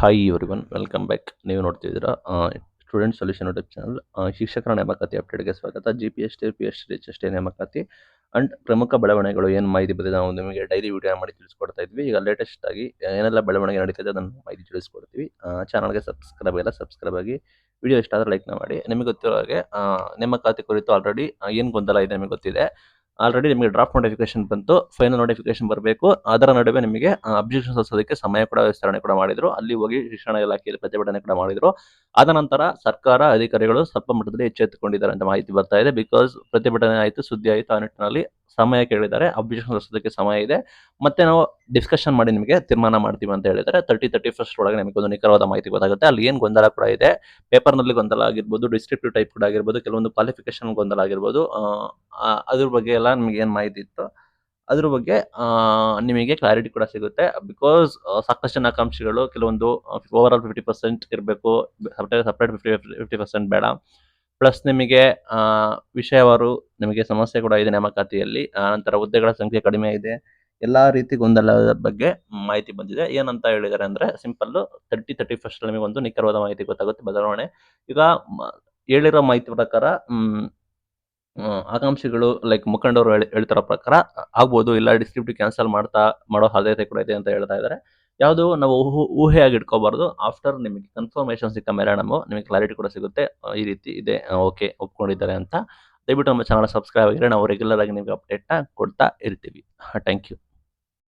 Hi everyone welcome back. ನೀವು ನೋಡ್ತಿದ್ದೀರಾ student solution YouTube channel. ಶಿಕ್ಷಕರ ನೇಮಕಾತಿ ಅಪ್ಡೇಟ್ಗೆ ಸ್ವಾಗತ. GPST PST HST ನೇಮಕಾತಿ ಅಂಡ್ ಪ್ರಮುಖ ಬೆಳವಣಿಗೆಗಳು ಏನು ಮಾಹಿತಿ ಬಂದಿದೆ ನಾವು ನಿಮಗೆ ಡೈಲಿ ವಿಡಿಯೋ ಮಾಡಿ ತಿಳಿಸ್ಕೊಡ್ತಾ ಇದ್ವಿ. ಈಗ ಲೇಟೆಸ್ಟ್ ಆಗಿ ಏನೆಲ್ಲ ಬೆಳವಣಿಗೆ ನಡೀತಿದೆ ಅದನ್ನು ಮಾಹಿತಿ ತಿಳಿಸ್ಕೊಡ್ತೀವಿ. ಚಾನಲ್ಗೆ ಸಬ್ಸ್ಕ್ರೈಬ್ ಆಗಿ. ವಿಡಿಯೋ ಇಷ್ಟ ಆದರೆ ಲೈಕ್ ಮಾಡಿ. ನಿಮಗೆ ಗೊತ್ತಿರೋ ಹಾಗೆ ನೇಮಕಾತಿ ಕುರಿತು ಆಲ್ರೆಡಿ ಏನು ಗೊಂದಲ ಇದೆ ನಿಮಗೆ ಗೊತ್ತಿದೆ. ಆಲ್ರೆಡಿ ನಿಮಗೆ ಡ್ರಾಫ್ಟ್ ನೋಟಿಫಿಕೇಶನ್ ಬಂತು, ಫೈನಲ್ ನೋಟಿಫಿಕೇಶನ್ ಬರಬೇಕು. ಅದರ ನಡುವೆ ನಿಮಗೆ ಅಬ್ಜೆಕ್ಷನ್ ಸಲ್ಲಿಸೋದಕ್ಕೆ ಸಮಯ ಕೂಡ ವಿಸ್ತರಣೆ ಕೂಡ ಮಾಡಿದ್ರು. ಅಲ್ಲಿ ಹೋಗಿ ಶಿಕ್ಷಣ ಇಲಾಖೆಯಲ್ಲಿ ಪ್ರತಿಭಟನೆ ಕೂಡ ಮಾಡಿದ್ರು. ಆದ ನಂತರ ಸರ್ಕಾರ ಅಧಿಕಾರಿಗಳು ಸ್ವಲ್ಪ ಮಟ್ಟದಲ್ಲಿ ಎಚ್ಚೆತ್ತುಕೊಂಡಿದ್ದಾರೆ ಅಂತ ಮಾಹಿತಿ ಬರ್ತಾ ಇದೆ. ಬಿಕಾಸ್ ಪ್ರತಿಭಟನೆ ಆಯಿತು, ಸುದ್ದಿ ಆಯಿತು, ಆ ನಿಟ್ಟಿನಲ್ಲಿ ಸಮಯ ಕೇಳಿದ್ದಾರೆ. ಅಬ್ಜೆಕ್ಷನ್ ಸಲ್ಲಿಸೋದಕ್ಕೆ ಸಮಯ ಇದೆ. ಮತ್ತೆ ನಾವು ಡಿಸ್ಕಷನ್ ಮಾಡಿ ನಿಮಗೆ ತೀರ್ಮಾನ ಮಾಡ್ತೀವಿ ಅಂತ ಹೇಳಿದ್ದಾರೆ. 31st ಒಳಗೆ ನಿಮಗೆ ಒಂದು ನಿಖರವಾದ ಮಾಹಿತಿ ಗೊತ್ತಾಗುತ್ತೆ. ಅಲ್ಲಿ ಏನು ಗೊಂದಲ ಕೂಡ ಇದೆ, ಪೇಪರ್ನಲ್ಲಿ ಗೊಂದಲ ಆಗಿರ್ಬೋದು, ಡಿಸ್ಕ್ರಿಪ್ಟಿವ್ ಟೈಪ್ ಕೂಡ ಆಗಿರ್ಬೋದು, ಕೆಲವೊಂದು ಕ್ವಾಲಿಫಿಕೇಶನ್ ಗೊಂದಲ ಆಗಿರ್ಬೋದು, ಅದ್ರ ಬಗ್ಗೆ ಎಲ್ಲ ನಿಮಗೆ ಏನು ಮಾಹಿತಿ ಇತ್ತು ಅದ್ರ ಬಗ್ಗೆ ನಿಮಗೆ ಕ್ಲಾರಿಟಿ ಕೂಡ ಸಿಗುತ್ತೆ. ಬಿಕಾಸ್ ಸಾಕಷ್ಟು ಜನ ಆಕಾಂಕ್ಷಿಗಳು ಕೆಲವೊಂದು ಓವರ್ ಆಲ್ 50% ಇರಬೇಕು, ಸಪ್ರೇಟ್ 50% ಬೇಡ. ಪ್ಲಸ್ ನಿಮಗೆ ವಿಷಯವಾರು ನಿಮಗೆ ಸಮಸ್ಯೆ ಕೂಡ ಇದೆ ನೇಮಕಾತಿಯಲ್ಲಿ. ನಂತರ ಹುದ್ದೆಗಳ ಸಂಖ್ಯೆ ಕಡಿಮೆ ಇದೆ. ಎಲ್ಲಾ ರೀತಿ ಗೊಂದಲದ ಬಗ್ಗೆ ಮಾಹಿತಿ ಬಂದಿದೆ. ಏನಂತ ಹೇಳಿದ್ದಾರೆ ಅಂದ್ರೆ ಸಿಂಪಲ್ 31st ನಿಮಗೆ ಒಂದು ನಿಖರವಾದ ಮಾಹಿತಿ ಗೊತ್ತಾಗುತ್ತೆ ಬದಲಾವಣೆ. ಈಗ ಹೇಳಿರೋ ಮಾಹಿತಿ ಪ್ರಕಾರ ಆಕಾಂಕ್ಷಿಗಳು ಲೈಕ್ ಮುಖಂಡರು ಹೇಳ್ತಿರೋ ಪ್ರಕಾರ ಆಗ್ಬೋದು, ಇಲ್ಲ ಡಿಸ್ಟ್ರಿಬ್ಯೂಟ್ ಕ್ಯಾನ್ಸಲ್ ಮಾಡೋ ಸಾಧ್ಯತೆ ಕೂಡ ಇದೆ ಅಂತ ಹೇಳ್ತಾ ಇದ್ದಾರೆ. ಯಾವುದು ನಾವು ಊಹೆಯಾಗಿ ಇಟ್ಕೋಬಾರ್ದು. ಆಫ್ಟರ್ ನಿಮಗೆ ಕನ್ಫರ್ಮೇಶನ್ ಸಿಕ್ಕ ಮೇಲೆ ನಿಮಗೆ ಕ್ಲಾರಿಟಿ ಕೂಡ ಸಿಗುತ್ತೆ. ಈ ರೀತಿ ಇದೆ, ಓಕೆ ಒಪ್ಕೊಂಡಿದ್ದಾರೆ ಅಂತ. ದಯವಿಟ್ಟು ನಮ್ಮ ಚಾನಲ್ ಸಬ್ಸ್ಕ್ರೈಬ್ ಆಗಿದ್ರೆ ನಾವು ರೆಗ್ಯುಲರ್ ಆಗಿ ನಿಮಗೆ ಅಪ್ಡೇಟ್ನ ಕೊಡ್ತಾ ಇರ್ತೀವಿ. Thank you.